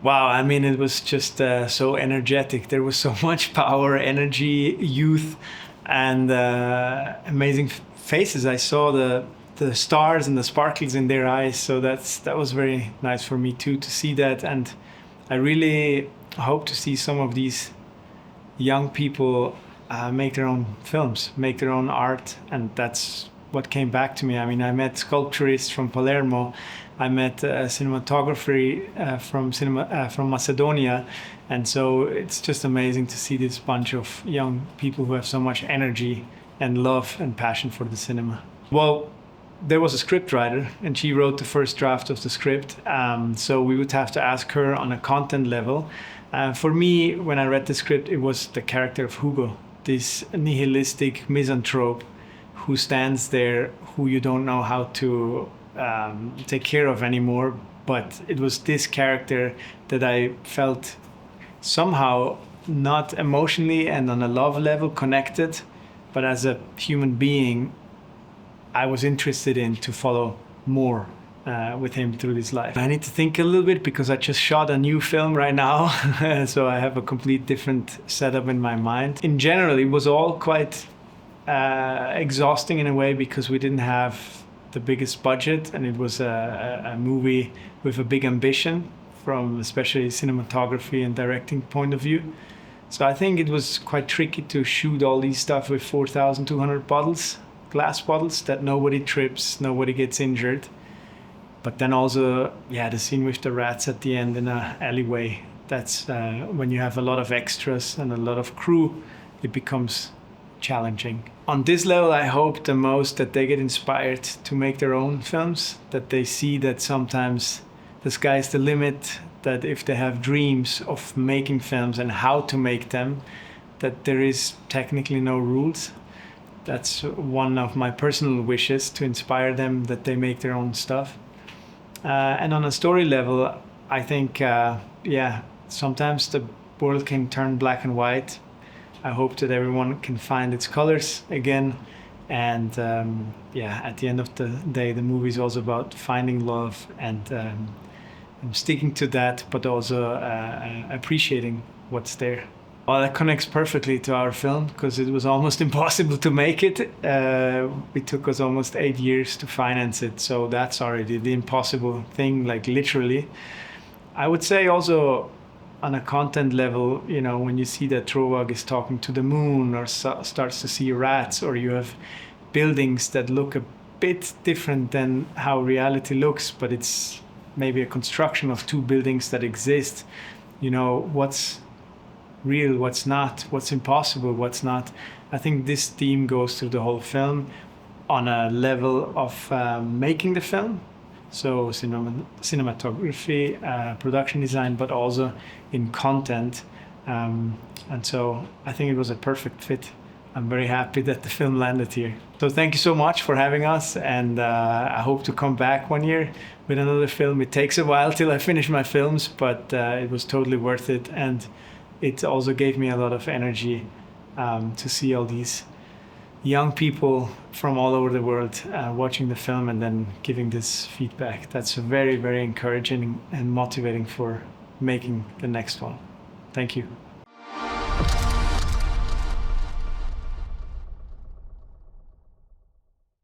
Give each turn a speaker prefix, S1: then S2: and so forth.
S1: Wow, I mean, it was just so energetic. There was so much power, energy, youth, and amazing faces. I saw the stars and the sparkles in their eyes. So that was very nice for me too to see that. And I really hope to see some of these young people make their own films, make their own art, and that's what came back to me. I mean, I met sculpturists from Palermo, I met cinematography from Macedonia, and so it's just amazing to see this bunch of young people who have so much energy and love and passion for the cinema. Well, there was a script writer, and she wrote the first draft of the script. So we would have to ask her on a content level. For me, when I read the script, it was the character of Hugo, this nihilistic misanthrope who stands there, who you don't know how to take care of anymore. But it was this character that I felt somehow not emotionally and on a love level connected, but as a human being, I was interested in to follow more with him through this life. I need to think a little bit because I just shot a new film right now, so I have a complete different setup in my mind. In general, it was all quite exhausting in a way because we didn't have the biggest budget, and it was a movie with a big ambition from especially cinematography and directing point of view. So I think it was quite tricky to shoot all these stuff with 4,200 bottles, glass bottles, that nobody trips, nobody gets injured. But then also, yeah, the scene with the rats at the end in a alleyway, that's when you have a lot of extras and a lot of crew, it becomes challenging. On this level, I hope the most that they get inspired to make their own films, that they see that sometimes the sky's the limit, that if they have dreams of making films and how to make them, that there is technically no rules. That's one of my personal wishes, to inspire them that they make their own stuff. And on a story level, I think, yeah, sometimes the world can turn black and white. I hope that everyone can find its colors again. And yeah, at the end of the day, the movie is also about finding love and sticking to that, but also appreciating what's there. Well, that connects perfectly to our film because it was almost impossible to make it. It took us almost 8 years to finance it. So that's already the impossible thing, like literally. I would say also on a content level, you know, when you see that Trovag is talking to the moon or starts to see rats, or you have buildings that look a bit different than how reality looks, but it's maybe a construction of two buildings that exist, you know, what's real, what's not, what's impossible, what's not. I think this theme goes through the whole film on a level of making the film, so cinematography, production design, but also in content. And so I think it was a perfect fit. I'm very happy that the film landed here. So thank you so much for having us, and I hope to come back one year with another film. It takes a while till I finish my films, but it was totally worth it. And it also gave me a lot of energy to see all these young people from all over the world watching the film and then giving this feedback. That's very, very encouraging and motivating for making the next one. Thank you.